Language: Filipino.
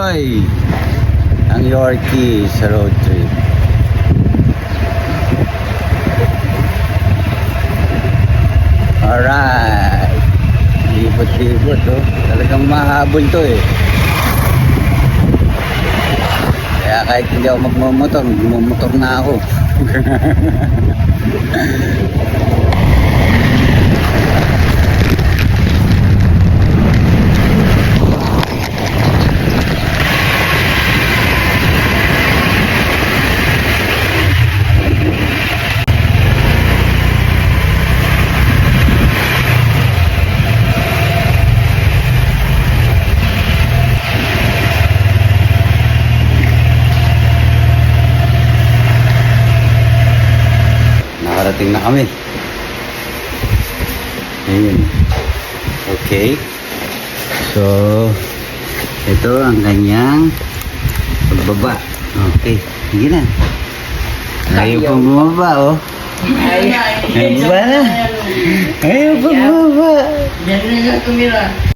enjoy ang Yorkie sa road trip. Alright. Libot-libot, oh. Talagang mahabol to eh. Kaya kahit hindi ako magmumotor na ako. Nakarating na kami. Ayun. Okay. So, ito ang kanyang pagbaba. Okay. Sige na. Ayaw pang bumaba, oh. Ayaw pa na. Ayaw pang bumaba. Diyan na tumira.